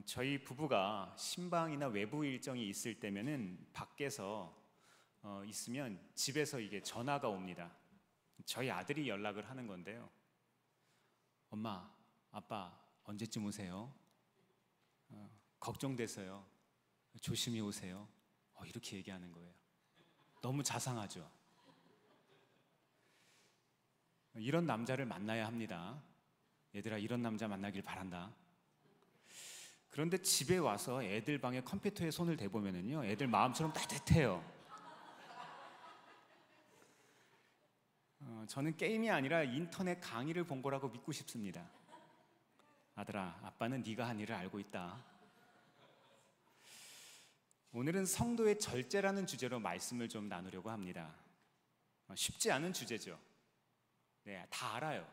저희 부부가 신방이나 외부 일정이 있을 때면은 밖에서 있으면 집에서 이게 전화가 옵니다. 저희 아들이 연락을 하는 건데요. 엄마, 아빠 언제쯤 오세요? 걱정돼서요. 조심히 오세요. 이렇게 얘기하는 거예요. 너무 자상하죠. 이런 남자를 만나야 합니다. 얘들아, 이런 남자 만나길 바란다. 그런데 집에 와서 애들 방에 컴퓨터에 손을 대보면은요, 애들 마음처럼 따뜻해요. 저는 게임이 아니라 인터넷 강의를 본 거라고 믿고 싶습니다. 아들아, 아빠는 네가 한 일을 알고 있다. 오늘은 성도의 절제라는 주제로 말씀을 좀 나누려고 합니다. 쉽지 않은 주제죠. 네, 다 알아요.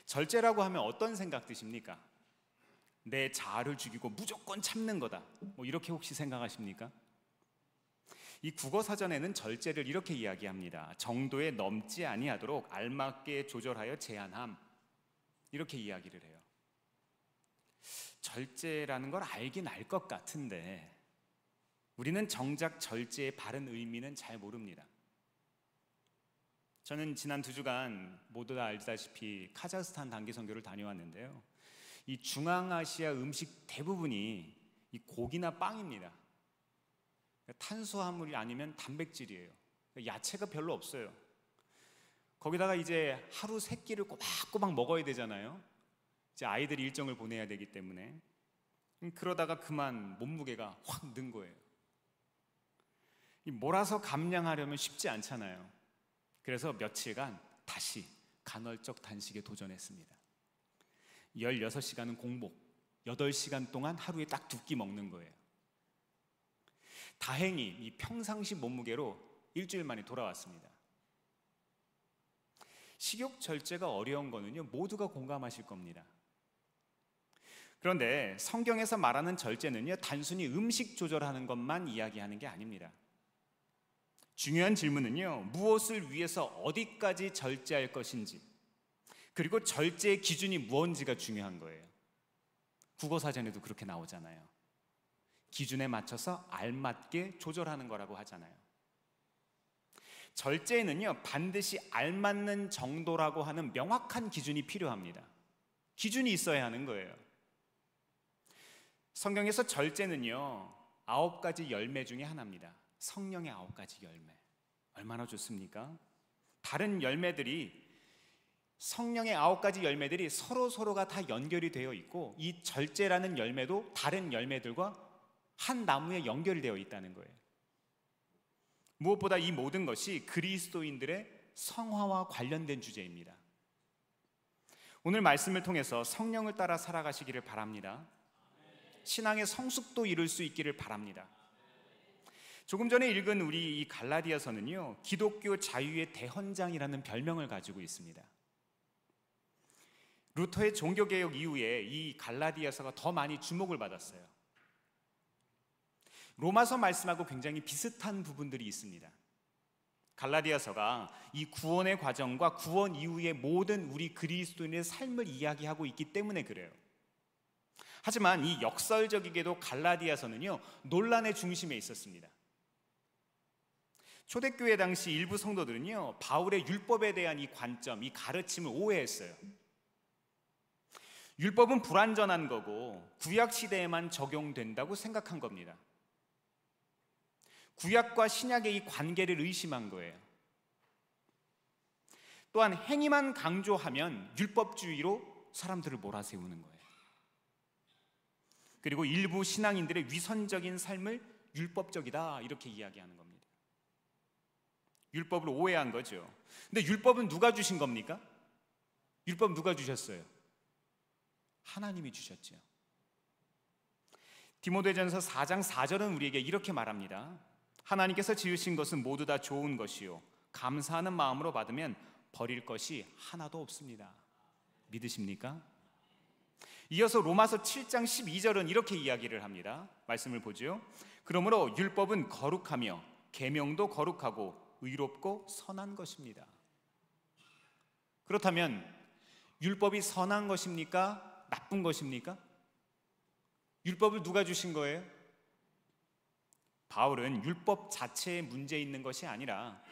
절제라고 하면 어떤 생각 드십니까? 내 자아를 죽이고 무조건 참는 거다, 이렇게 혹시 생각하십니까? 이 국어사전에는 절제를 이렇게 이야기합니다. 정도에 넘지 아니하도록 알맞게 조절하여 제한함, 이렇게 이야기를 해요. 절제라는 걸 알긴 알 것 같은데 우리는 정작 절제의 바른 의미는 잘 모릅니다. 저는 지난 2주간 모두 다 알다시피 카자흐스탄 단기 선교를 다녀왔는데요, 이 중앙아시아 음식 대부분이 이 고기나 빵입니다. 탄수화물이 아니면 단백질이에요. 야채가 별로 없어요. 거기다가 이제 하루 3끼를 꼬박꼬박 먹어야 되잖아요. 이제 아이들이 일정을 보내야 되기 때문에. 그러다가 그만 몸무게가 확 는 거예요. 몰아서 감량하려면 쉽지 않잖아요. 그래서 며칠간 다시 간헐적 단식에 도전했습니다. 16시간은 공복, 8시간 동안 하루에 딱 2끼 먹는 거예요. 다행히 이 평상시 몸무게로 일주일 만에 돌아왔습니다. 식욕 절제가 어려운 거는요, 모두가 공감하실 겁니다. 그런데 성경에서 말하는 절제는요, 단순히 음식 조절하는 것만 이야기하는 게 아닙니다. 중요한 질문은요, 무엇을 위해서 어디까지 절제할 것인지, 그리고 절제의 기준이 무엇인지가 중요한 거예요. 국어사전에도 그렇게 나오잖아요. 기준에 맞춰서 알맞게 조절하는 거라고 하잖아요. 절제에는요, 반드시 알맞는 정도라고 하는 명확한 기준이 필요합니다. 기준이 있어야 하는 거예요. 성경에서 절제는요, 9가지 열매 중에 하나입니다. 성령의 9가지 열매. 얼마나 좋습니까? 다른 열매들이, 성령의 9가지 열매들이 서로가 다 연결이 되어 있고, 이 절제라는 열매도 다른 열매들과 한 나무에 연결되어 있다는 거예요. 무엇보다 이 모든 것이 그리스도인들의 성화와 관련된 주제입니다. 오늘 말씀을 통해서 성령을 따라 살아가시기를 바랍니다. 신앙의 성숙도 이룰 수 있기를 바랍니다. 조금 전에 읽은 우리 이 갈라디아서는요, 기독교 자유의 대헌장이라는 별명을 가지고 있습니다. 루터의 종교개혁 이후에 이 갈라디아서가 더 많이 주목을 받았어요. 로마서 말씀하고 굉장히 비슷한 부분들이 있습니다. 갈라디아서가 이 구원의 과정과 구원 이후의 모든 우리 그리스도인의 삶을 이야기하고 있기 때문에 그래요. 하지만 이 역설적이게도 갈라디아서는요, 논란의 중심에 있었습니다. 초대교회 당시 일부 성도들은요, 바울의 율법에 대한 이 관점, 이 가르침을 오해했어요. 율법은 불완전한 거고 구약 시대에만 적용된다고 생각한 겁니다. 구약과 신약의 이 관계를 의심한 거예요. 또한 행위만 강조하면 율법주의로 사람들을 몰아세우는 거예요. 그리고 일부 신앙인들의 위선적인 삶을 율법적이다, 이렇게 이야기하는 겁니다. 율법을 오해한 거죠. 근데 율법은 누가 주신 겁니까? 율법 누가 주셨어요? 하나님이 주셨죠. 디모데전서 4장 4절은 우리에게 이렇게 말합니다. 하나님께서 지으신 것은 모두 다 좋은 것이요 감사하는 마음으로 받으면 버릴 것이 하나도 없습니다. 믿으십니까? 이어서 로마서 7장 12절은 이렇게 이야기를 합니다. 말씀을 보죠. 그러므로 율법은 거룩하며 계명도 거룩하고 의롭고 선한 것입니다. 그렇다면 율법이 선한 것입니까? 나쁜 것입니까? 율법을 누가 주신 거예요? 바울은 율법 자체에 문제 있는 것이 아니라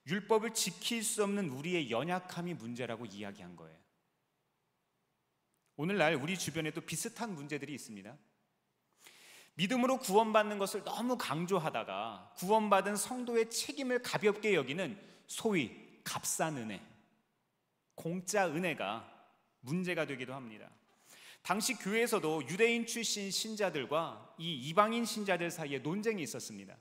율법을 지킬 수 없는 우리의 연약함이 문제라고 이야기한 거예요. 오늘날 우리 주변에도 비슷한 문제들이 있습니다. 믿음으로 구원받는 것을 너무 강조하다가 구원받은 성도의 책임을 가볍게 여기는 소위 값싼 은혜, 공짜 은혜가 문제가 되기도 합니다. 당시 교회에서도 유대인 출신 신자들과 이 이방인 신자들 사이에 논쟁이 있었습니다.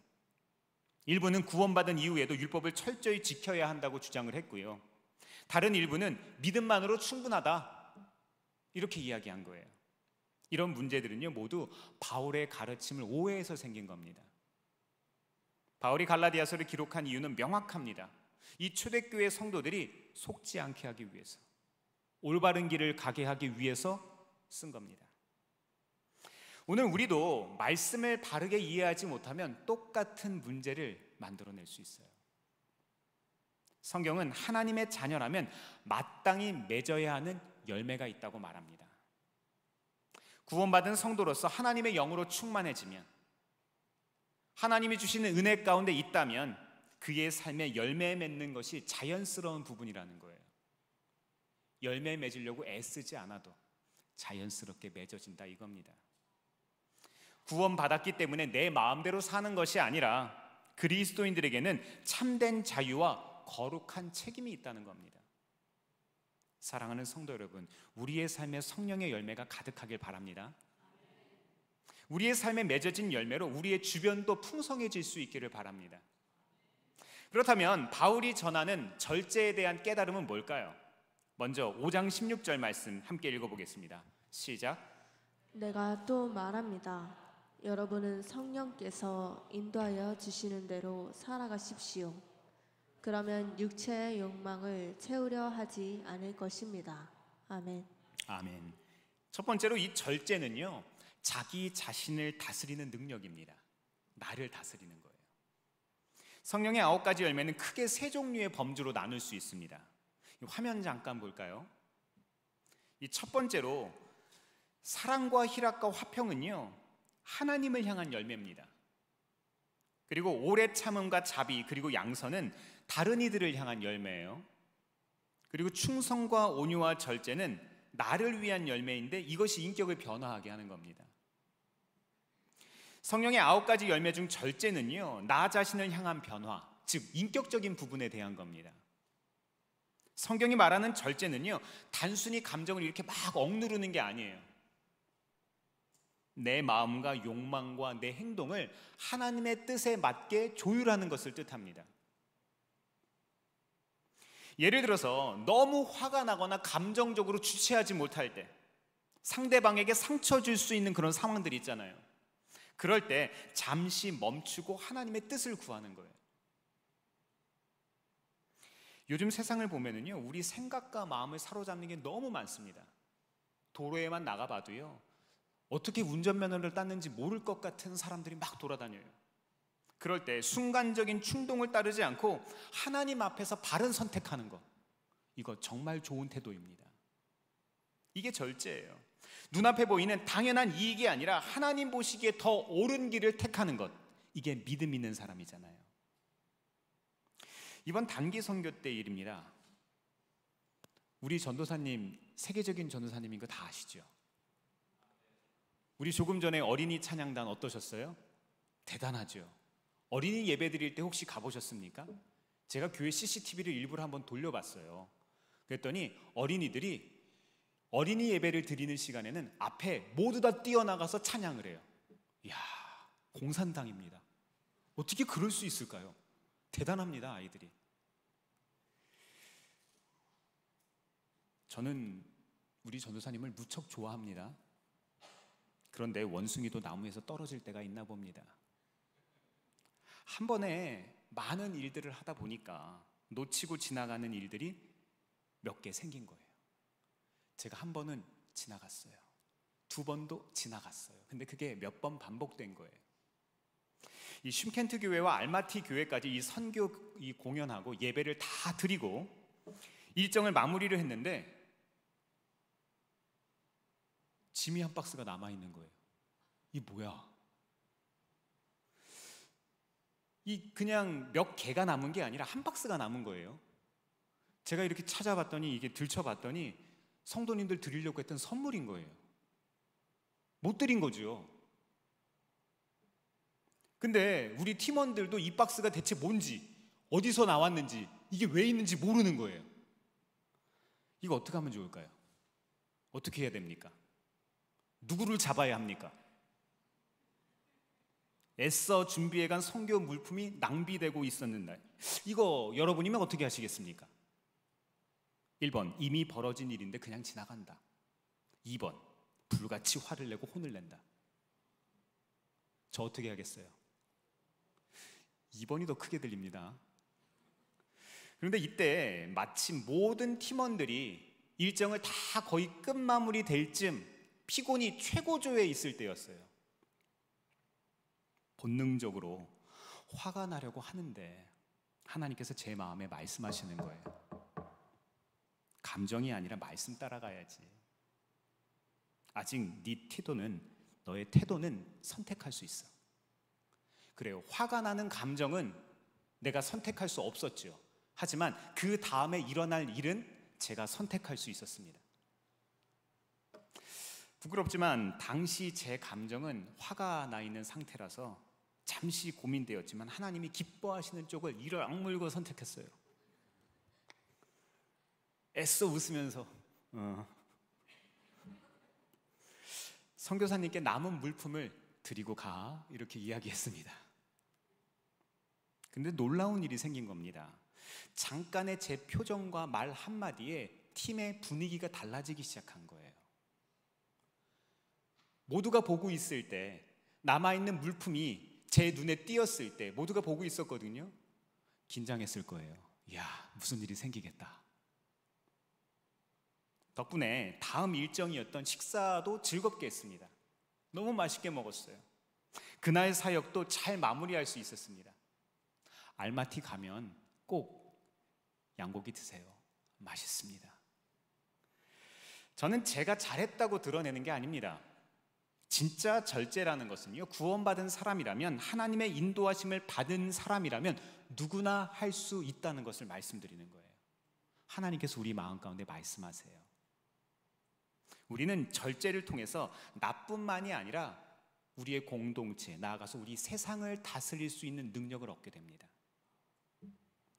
일부는 구원받은 이후에도 율법을 철저히 지켜야 한다고 주장을 했고요. 다른 일부는 믿음만으로 충분하다 이렇게 이야기한 거예요. 이런 문제들은요 모두 바울의 가르침을 오해해서 생긴 겁니다. 바울이 갈라디아서를 기록한 이유는 명확합니다. 이 초대교회 성도들이 속지 않게 하기 위해서, 올바른 길을 가게 하기 위해서 쓴 겁니다. 오늘 우리도 말씀을 바르게 이해하지 못하면 똑같은 문제를 만들어낼 수 있어요. 성경은 하나님의 자녀라면 마땅히 맺어야 하는 열매가 있다고 말합니다. 구원받은 성도로서 하나님의 영으로 충만해지면, 하나님이 주시는 은혜 가운데 있다면 그의 삶에 열매 맺는 것이 자연스러운 부분이라는 거예요. 열매 맺으려고 애쓰지 않아도 자연스럽게 맺어진다 이겁니다. 구원받았기 때문에 내 마음대로 사는 것이 아니라 그리스도인들에게는 참된 자유와 거룩한 책임이 있다는 겁니다. 사랑하는 성도 여러분, 우리의 삶에 성령의 열매가 가득하길 바랍니다. 우리의 삶에 맺어진 열매로 우리의 주변도 풍성해질 수 있기를 바랍니다. 그렇다면 바울이 전하는 절제에 대한 깨달음은 뭘까요? 먼저 5장 16절 말씀 함께 읽어보겠습니다. 시작. 내가 또 말합니다. 여러분은 성령께서 인도하여 주시는 대로 살아가십시오. 그러면 육체의 욕망을 채우려 하지 않을 것입니다. 아멘. 아멘. 첫 번째로 이 절제는요, 자기 자신을 다스리는 능력입니다. 나를 다스리는 거예요. 성령의 9가지 열매는 크게 3종류의 범주로 나눌 수 있습니다. 화면 잠깐 볼까요? 이 첫 번째로 사랑과 희락과 화평은요, 하나님을 향한 열매입니다. 그리고 오래 참음과 자비, 그리고 양선은 다른 이들을 향한 열매예요. 그리고 충성과 온유와 절제는 나를 위한 열매인데 이것이 인격을 변화하게 하는 겁니다. 성령의 9가지 열매 중 절제는요, 나 자신을 향한 변화, 즉 인격적인 부분에 대한 겁니다. 성경이 말하는 절제는요, 단순히 감정을 이렇게 막 억누르는 게 아니에요. 내 마음과 욕망과 내 행동을 하나님의 뜻에 맞게 조율하는 것을 뜻합니다. 예를 들어서 너무 화가 나거나 감정적으로 주체하지 못할 때, 상대방에게 상처 줄 수 있는 그런 상황들이 있잖아요. 그럴 때 잠시 멈추고 하나님의 뜻을 구하는 거예요. 요즘 세상을 보면은요, 우리 생각과 마음을 사로잡는 게 너무 많습니다. 도로에만 나가봐도요, 어떻게 운전면허를 땄는지 모를 것 같은 사람들이 막 돌아다녀요. 그럴 때 순간적인 충동을 따르지 않고 하나님 앞에서 바른 선택하는 것, 이거 정말 좋은 태도입니다. 이게 절제예요. 눈앞에 보이는 당연한 이익이 아니라 하나님 보시기에 더 옳은 길을 택하는 것, 이게 믿음 있는 사람이잖아요. 이번 단기 선교 때 일입니다. 우리 전도사님, 세계적인 전도사님인 거 다 아시죠? 우리 조금 전에 어린이 찬양단 어떠셨어요? 대단하죠? 어린이 예배 드릴 때 혹시 가보셨습니까? 제가 교회 CCTV를 일부러 한번 돌려봤어요. 그랬더니 어린이들이 어린이 예배를 드리는 시간에는 앞에 모두 다 뛰어나가서 찬양을 해요. 이야, 공산당입니다. 어떻게 그럴 수 있을까요? 대단합니다, 아이들이. 저는 우리 전도사님을 무척 좋아합니다. 그런데 원숭이도 나무에서 떨어질 때가 있나 봅니다. 한 번에 많은 일들을 하다 보니까 놓치고 지나가는 일들이 몇 개 생긴 거예요. 제가 한 번은 지나갔어요. 2번도 지나갔어요. 근데 그게 몇 번 반복된 거예요. 이 쉼켄트 교회와 알마티 교회까지 이 선교 이 공연하고 예배를 다 드리고 일정을 마무리를 했는데 짐이 한 박스가 남아 있는 거예요. 이 뭐야? 이 그냥 몇 개가 남은 게 아니라 한 박스가 남은 거예요. 제가 이렇게 찾아봤더니, 이게 들춰봤더니 성도님들 드리려고 했던 선물인 거예요. 못 드린 거죠. 근데 우리 팀원들도 이 박스가 대체 뭔지, 어디서 나왔는지, 이게 왜 있는지 모르는 거예요. 이거 어떻게 하면 좋을까요? 어떻게 해야 됩니까? 누구를 잡아야 합니까? 애써 준비해간 선교 물품이 낭비되고 있었는데, 이거 여러분이면 어떻게 하시겠습니까? 1번, 이미 벌어진 일인데 그냥 지나간다. 2번, 불같이 화를 내고 혼을 낸다. 저 어떻게 하겠어요? 2번이 더 크게 들립니다. 그런데 이때 마침 모든 팀원들이 일정을 다 거의 끝마무리 될 쯤 피곤이 최고조에 있을 때였어요. 본능적으로 화가 나려고 하는데 하나님께서 제 마음에 말씀하시는 거예요. 감정이 아니라 말씀 따라가야지. 아직 너의 태도는 선택할 수 있어. 그래요. 화가 나는 감정은 내가 선택할 수 없었죠. 하지만 그 다음에 일어날 일은 제가 선택할 수 있었습니다. 부끄럽지만 당시 제 감정은 화가 나 있는 상태라서 잠시 고민되었지만 하나님이 기뻐하시는 쪽을 이를 악물고 선택했어요. 애써 웃으면서 선교사님께 남은 물품을 드리고 가, 이렇게 이야기했습니다. 근데 놀라운 일이 생긴 겁니다. 잠깐의 제 표정과 말 한마디에 팀의 분위기가 달라지기 시작한 거예요. 모두가 보고 있을 때, 남아있는 물품이 제 눈에 띄었을 때 모두가 보고 있었거든요. 긴장했을 거예요. 이야, 무슨 일이 생기겠다. 덕분에 다음 일정이었던 식사도 즐겁게 했습니다. 너무 맛있게 먹었어요. 그날 사역도 잘 마무리할 수 있었습니다. 알마티 가면 꼭 양고기 드세요. 맛있습니다. 저는 제가 잘했다고 드러내는 게 아닙니다. 진짜 절제라는 것은요, 구원받은 사람이라면, 하나님의 인도하심을 받은 사람이라면 누구나 할 수 있다는 것을 말씀드리는 거예요. 하나님께서 우리 마음 가운데 말씀하세요. 우리는 절제를 통해서 나뿐만이 아니라 우리의 공동체, 나아가서 우리 세상을 다스릴 수 있는 능력을 얻게 됩니다.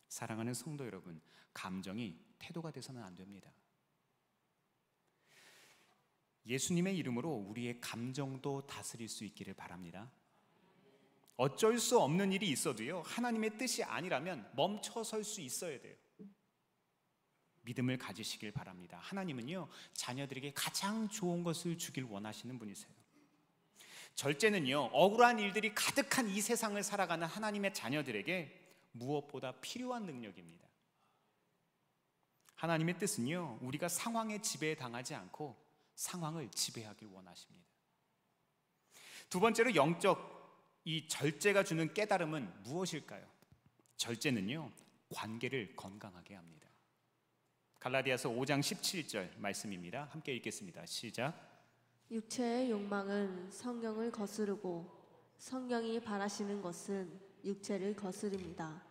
사랑하는 성도 여러분, 감정이 태도가 돼서는 안 됩니다. 예수님의 이름으로 우리의 감정도 다스릴 수 있기를 바랍니다. 어쩔 수 없는 일이 있어도요, 하나님의 뜻이 아니라면 멈춰설 수 있어야 돼요. 믿음을 가지시길 바랍니다. 하나님은요, 자녀들에게 가장 좋은 것을 주길 원하시는 분이세요. 절제는요, 억울한 일들이 가득한 이 세상을 살아가는 하나님의 자녀들에게 무엇보다 필요한 능력입니다. 하나님의 뜻은요, 우리가 상황에 지배당하지 않고 상황을 지배하길 원하십니다. 두 번째로 영적 이 절제가 주는 깨달음은 무엇일까요? 절제는요, 관계를 건강하게 합니다. 갈라디아서 5장 17절 말씀입니다. 함께 읽겠습니다. 시작. 육체의 욕망은 성령을 거스르고 성령이 바라시는 것은 육체를 거스릅니다.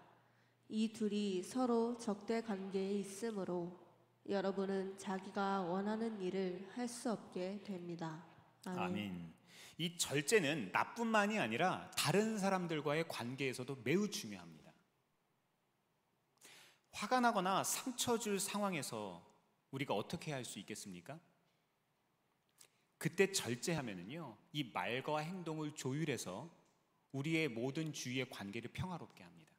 이 둘이 서로 적대 관계에 있으므로 여러분은 자기가 원하는 일을 할 수 없게 됩니다. 아멘. 아멘. 이 절제는 나뿐만이 아니라 다른 사람들과의 관계에서도 매우 중요합니다. 화가 나거나 상처 줄 상황에서 우리가 어떻게 할 수 있겠습니까? 그때 절제하면은요, 이 말과 행동을 조율해서 우리의 모든 주위의 관계를 평화롭게 합니다.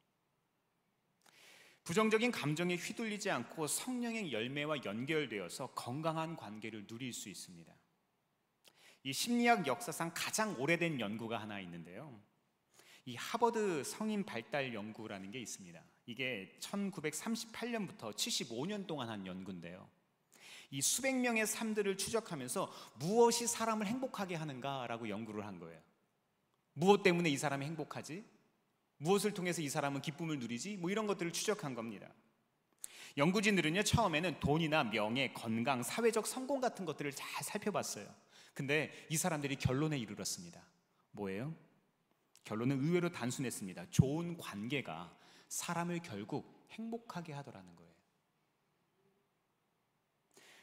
부정적인 감정에 휘둘리지 않고 성령의 열매와 연결되어서 건강한 관계를 누릴 수 있습니다. 이 심리학 역사상 가장 오래된 연구가 하나 있는데요, 이 하버드 성인 발달 연구라는 게 있습니다. 이게 1938년부터 75년 동안 한 연구인데요, 이 수백 명의 삶들을 추적하면서 무엇이 사람을 행복하게 하는가라고 연구를 한 거예요. 무엇 때문에 이 사람이 행복하지? 무엇을 통해서 이 사람은 기쁨을 누리지? 뭐 이런 것들을 추적한 겁니다. 연구진들은요, 처음에는 돈이나 명예, 건강, 사회적 성공 같은 것들을 잘 살펴봤어요. 근데 이 사람들이 결론에 이르렀습니다. 뭐예요? 결론은 의외로 단순했습니다. 좋은 관계가 사람을 결국 행복하게 하더라는 거예요.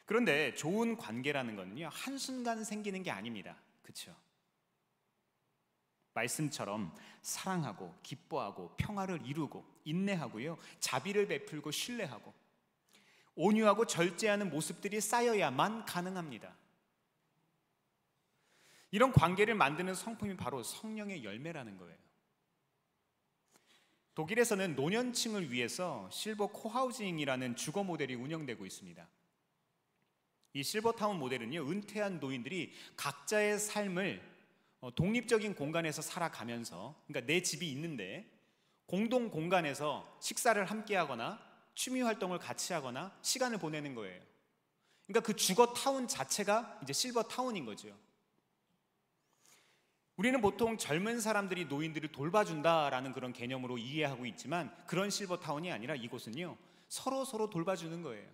그런데 좋은 관계라는 거는요, 한순간 생기는 게 아닙니다. 그렇죠? 말씀처럼 사랑하고 기뻐하고 평화를 이루고 인내하고요, 자비를 베풀고 신뢰하고 온유하고 절제하는 모습들이 쌓여야만 가능합니다. 이런 관계를 만드는 성품이 바로 성령의 열매라는 거예요. 독일에서는 노년층을 위해서 실버 코하우징이라는 주거 모델이 운영되고 있습니다. 이 실버타운 모델은요, 은퇴한 노인들이 각자의 삶을 독립적인 공간에서 살아가면서, 그러니까 내 집이 있는데 공동 공간에서 식사를 함께 하거나 취미 활동을 같이 하거나 시간을 보내는 거예요. 그러니까 그 주거 타운 자체가 이제 실버 타운인 거죠. 우리는 보통 젊은 사람들이 노인들을 돌봐준다라는 그런 개념으로 이해하고 있지만, 그런 실버 타운이 아니라 이곳은요, 서로 돌봐주는 거예요.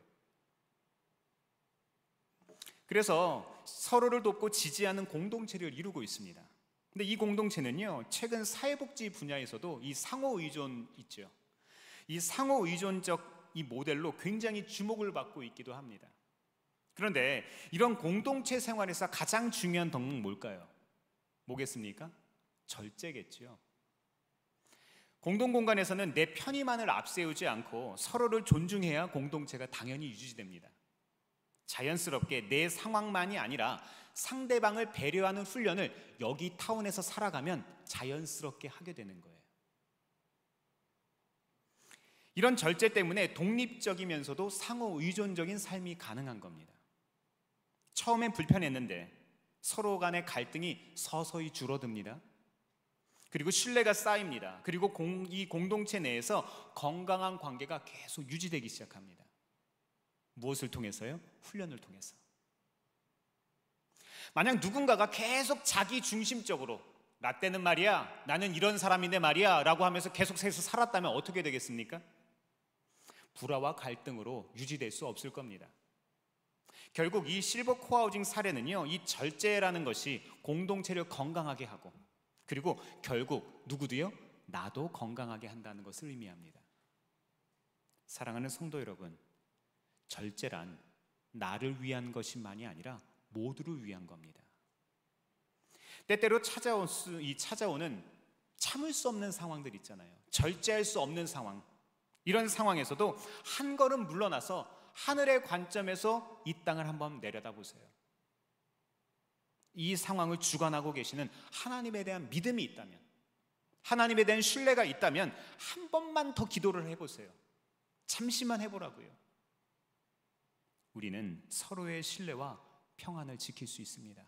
그래서 서로를 돕고 지지하는 공동체를 이루고 있습니다. 근데 이 공동체는요, 최근 사회복지 분야에서도 이 상호 의존 있죠. 이 상호 의존적 이 모델로 굉장히 주목을 받고 있기도 합니다. 그런데 이런 공동체 생활에서 가장 중요한 덕목 뭘까요? 뭐겠습니까? 절제겠죠. 공동공간에서는 내 편의만을 앞세우지 않고 서로를 존중해야 공동체가 당연히 유지됩니다. 자연스럽게 내 상황만이 아니라 상대방을 배려하는 훈련을 여기 타운에서 살아가면 자연스럽게 하게 되는 거예요. 이런 절제 때문에 독립적이면서도 상호 의존적인 삶이 가능한 겁니다. 처음엔 불편했는데 서로 간의 갈등이 서서히 줄어듭니다. 그리고 신뢰가 쌓입니다. 그리고 이 공동체 내에서 건강한 관계가 계속 유지되기 시작합니다. 무엇을 통해서요? 훈련을 통해서. 만약 누군가가 계속 자기 중심적으로 나 때는 말이야, 나는 이런 사람인데 말이야 라고 하면서 계속해서 살았다면 어떻게 되겠습니까? 불화와 갈등으로 유지될 수 없을 겁니다. 결국 이 실버 코하우징 사례는요, 이 절제라는 것이 공동체를 건강하게 하고, 그리고 결국 누구도요? 나도 건강하게 한다는 것을 의미합니다. 사랑하는 성도 여러분, 절제란 나를 위한 것만이 아니라 모두를 위한 겁니다. 때때로 찾아오는 참을 수 없는 상황들 있잖아요. 절제할 수 없는 상황. 이런 상황에서도 한 걸음 물러나서 하늘의 관점에서 이 땅을 한번 내려다보세요. 이 상황을 주관하고 계시는 하나님에 대한 믿음이 있다면, 하나님에 대한 신뢰가 있다면 한 번만 더 기도를 해보세요. 잠시만 해보라고요. 우리는 서로의 신뢰와 평안을 지킬 수 있습니다.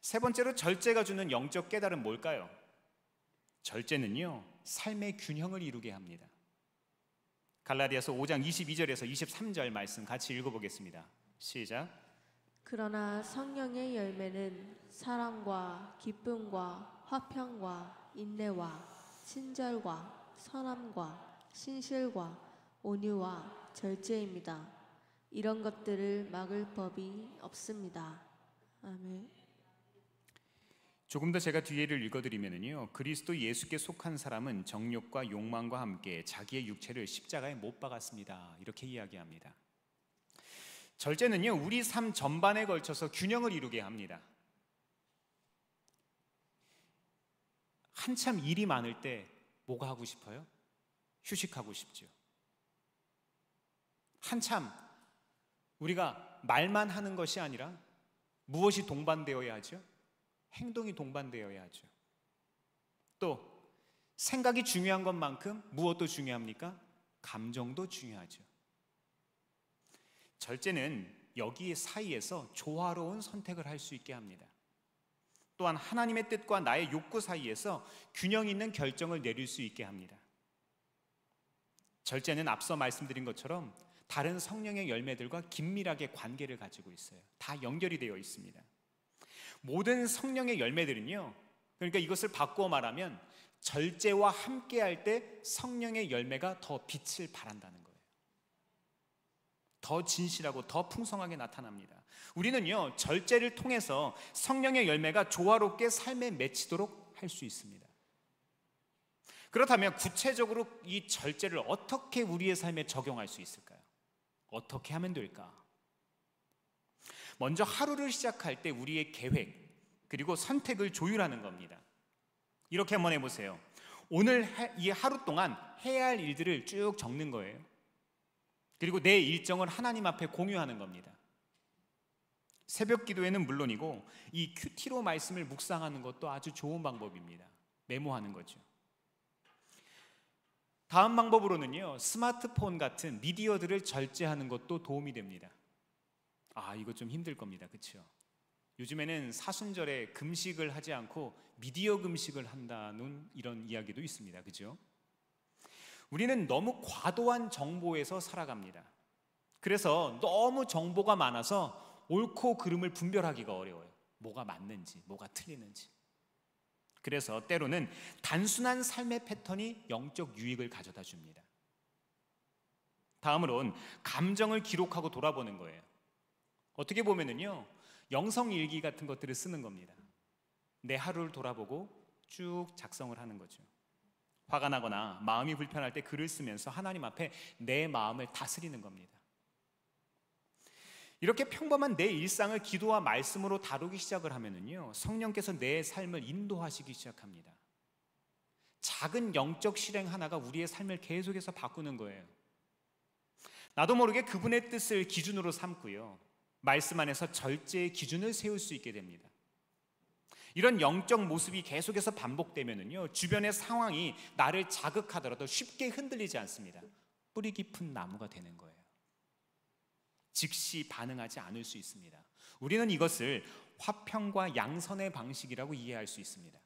세 번째로 절제가 주는 영적 깨달음 뭘까요? 절제는요, 삶의 균형을 이루게 합니다. 갈라디아서 5장 22절에서 23절 말씀 같이 읽어보겠습니다. 시작. 그러나 성령의 열매는 사랑과 기쁨과 화평과 인내와 친절과 선함과 신실과 온유와 절제입니다. 이런 것들을 막을 법이 없습니다. 아멘. 조금 더 제가 뒤에를 읽어드리면요, 그리스도 예수께 속한 사람은 정욕과 욕망과 함께 자기의 육체를 십자가에 못 박았습니다. 이렇게 이야기합니다. 절제는요, 우리 삶 전반에 걸쳐서 균형을 이루게 합니다. 한참 일이 많을 때 뭐가 하고 싶어요? 휴식하고 싶죠. 한참 우리가 말만 하는 것이 아니라 무엇이 동반되어야 하죠? 행동이 동반되어야 하죠. 또 생각이 중요한 것만큼 무엇도 중요합니까? 감정도 중요하죠. 절제는 여기 사이에서 조화로운 선택을 할 수 있게 합니다. 또한 하나님의 뜻과 나의 욕구 사이에서 균형 있는 결정을 내릴 수 있게 합니다. 절제는 앞서 말씀드린 것처럼 다른 성령의 열매들과 긴밀하게 관계를 가지고 있어요. 다 연결이 되어 있습니다. 모든 성령의 열매들은요, 그러니까 이것을 바꾸어 말하면 절제와 함께 할 때 성령의 열매가 더 빛을 발한다는 거예요. 더 진실하고 더 풍성하게 나타납니다. 우리는요, 절제를 통해서 성령의 열매가 조화롭게 삶에 맺히도록 할 수 있습니다. 그렇다면 구체적으로 이 절제를 어떻게 우리의 삶에 적용할 수 있을까요? 어떻게 하면 될까? 먼저 하루를 시작할 때 우리의 계획 그리고 선택을 조율하는 겁니다. 이렇게 한번 해보세요. 오늘 이 하루 동안 해야 할 일들을 쭉 적는 거예요. 그리고 내 일정을 하나님 앞에 공유하는 겁니다. 새벽 기도회는 물론이고 이 큐티로 말씀을 묵상하는 것도 아주 좋은 방법입니다. 메모하는 거죠. 다음 방법으로는요, 스마트폰 같은 미디어들을 절제하는 것도 도움이 됩니다. 이거 좀 힘들 겁니다. 그렇죠? 요즘에는 사순절에 금식을 하지 않고 미디어 금식을 한다는 이런 이야기도 있습니다. 그렇죠? 우리는 너무 과도한 정보에서 살아갑니다. 그래서 너무 정보가 많아서 옳고 그름을 분별하기가 어려워요. 뭐가 맞는지, 뭐가 틀리는지. 그래서 때로는 단순한 삶의 패턴이 영적 유익을 가져다 줍니다. 다음으로는 감정을 기록하고 돌아보는 거예요. 어떻게 보면은요, 영성일기 같은 것들을 쓰는 겁니다. 내 하루를 돌아보고 쭉 작성을 하는 거죠. 화가 나거나 마음이 불편할 때 글을 쓰면서 하나님 앞에 내 마음을 다스리는 겁니다. 이렇게 평범한 내 일상을 기도와 말씀으로 다루기 시작을 하면은요, 성령께서 내 삶을 인도하시기 시작합니다. 작은 영적 실행 하나가 우리의 삶을 계속해서 바꾸는 거예요. 나도 모르게 그분의 뜻을 기준으로 삼고요, 말씀 안에서 절제의 기준을 세울 수 있게 됩니다. 이런 영적 모습이 계속해서 반복되면은요, 주변의 상황이 나를 자극하더라도 쉽게 흔들리지 않습니다. 뿌리 깊은 나무가 되는 거예요. 즉시 반응하지 않을 수 있습니다. 우리는 이것을 화평과 양선의 방식이라고 이해할 수 있습니다.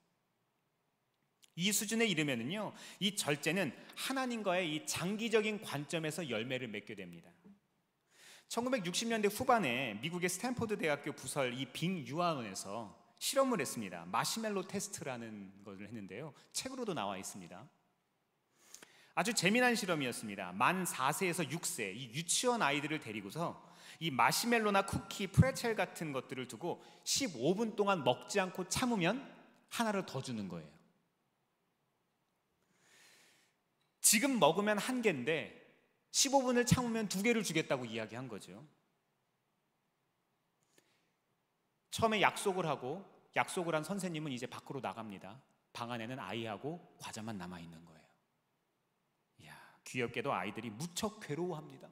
이 수준에 이르면은요, 이 절제는 하나님과의 이 장기적인 관점에서 열매를 맺게 됩니다. 1960년대 후반에 미국의 스탠포드 대학교 부설 이 빙 유아원에서 실험을 했습니다. 마시멜로 테스트라는 것을 했는데요, 책으로도 나와 있습니다. 아주 재미난 실험이었습니다. 만 4세에서 6세 이 유치원 아이들을 데리고서 이 마시멜로나 쿠키, 프레첼 같은 것들을 두고 15분 동안 먹지 않고 참으면 하나를 더 주는 거예요. 지금 먹으면 한 개인데 15분을 참으면 2개를 주겠다고 이야기한 거죠. 처음에 약속을 한 선생님은 이제 밖으로 나갑니다. 방 안에는 아이하고 과자만 남아있는 거예요. 귀엽게도 아이들이 무척 괴로워합니다.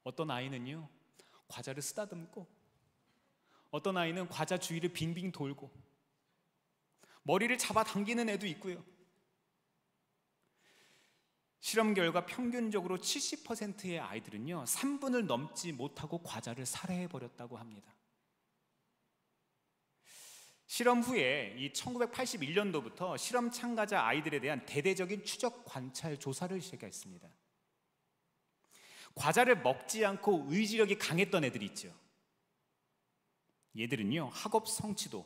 어떤 아이는요, 과자를 쓰다듬고, 어떤 아이는 과자 주위를 빙빙 돌고, 머리를 잡아당기는 애도 있고요. 실험 결과 평균적으로 70%의 아이들은요, 3분을 넘지 못하고 과자를 살해해버렸다고 합니다. 실험 후에 이 1981년도부터 실험 참가자 아이들에 대한 대대적인 추적 관찰 조사를 시작했습니다. 과자를 먹지 않고 의지력이 강했던 애들이 있죠. 얘들은요, 학업 성취도,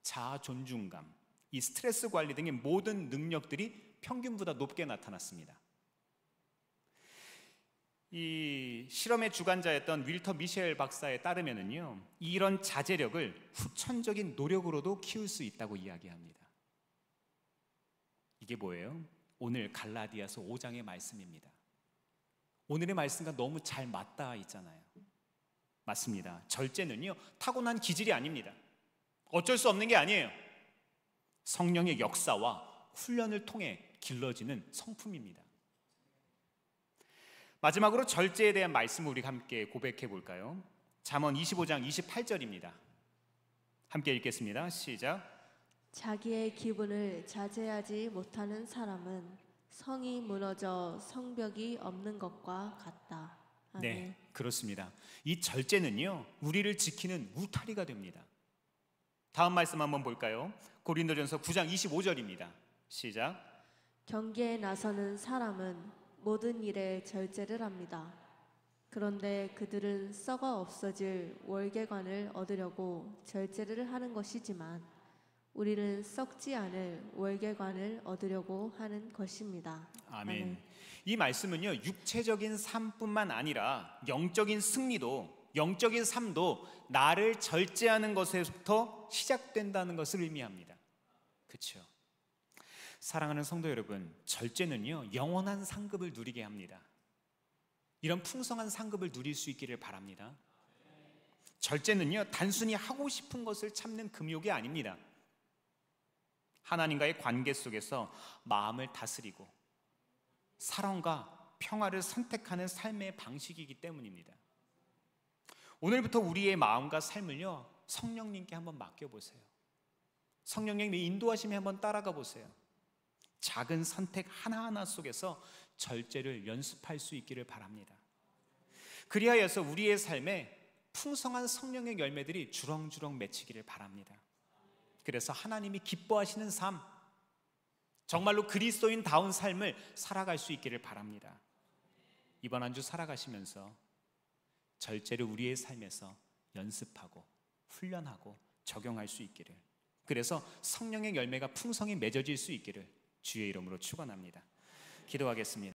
자아 존중감, 이 스트레스 관리 등의 모든 능력들이 평균보다 높게 나타났습니다. 이 실험의 주관자였던 윌터 미셸 박사에 따르면은요, 이런 자제력을 후천적인 노력으로도 키울 수 있다고 이야기합니다. 이게 뭐예요? 오늘 갈라디아서 5장의 말씀입니다. 오늘의 말씀과 너무 잘 맞닿아 있잖아요. 맞습니다. 절제는요, 타고난 기질이 아닙니다. 어쩔 수 없는 게 아니에요. 성령의 역사와 훈련을 통해 길러지는 성품입니다. 마지막으로 절제에 대한 말씀을 우리 함께 고백해 볼까요? 잠언 25장 28절입니다. 함께 읽겠습니다. 시작. 자기의 기분을 자제하지 못하는 사람은 성이 무너져 성벽이 없는 것과 같다. 아멘. 네, 그렇습니다. 이 절제는요, 우리를 지키는 울타리가 됩니다. 다음 말씀 한번 볼까요? 고린도전서 9장 25절입니다. 시작. 경계에 나서는 사람은 모든 일에 절제를 합니다. 그런데 그들은 썩어 없어질 월계관을 얻으려고 절제를 하는 것이지만 우리는 썩지 않을 월계관을 얻으려고 하는 것입니다. 아멘. 이 말씀은요, 육체적인 삶뿐만 아니라 영적인 승리도, 영적인 삶도 나를 절제하는 것에서부터 시작된다는 것을 의미합니다. 그렇죠? 사랑하는 성도 여러분, 절제는요, 영원한 상급을 누리게 합니다. 이런 풍성한 상급을 누릴 수 있기를 바랍니다. 절제는요, 단순히 하고 싶은 것을 참는 금욕이 아닙니다. 하나님과의 관계 속에서 마음을 다스리고 사랑과 평화를 선택하는 삶의 방식이기 때문입니다. 오늘부터 우리의 마음과 삶을요, 성령님께 한번 맡겨보세요. 성령님의 인도하심에 한번 따라가 보세요. 작은 선택 하나하나 속에서 절제를 연습할 수 있기를 바랍니다. 그리하여서 우리의 삶에 풍성한 성령의 열매들이 주렁주렁 맺히기를 바랍니다. 그래서 하나님이 기뻐하시는 삶, 정말로 그리스도인다운 삶을 살아갈 수 있기를 바랍니다. 이번 한 주 살아가시면서 절제를 우리의 삶에서 연습하고 훈련하고 적용할 수 있기를, 그래서 성령의 열매가 풍성히 맺어질 수 있기를 주의 이름으로 축원합니다. 기도하겠습니다.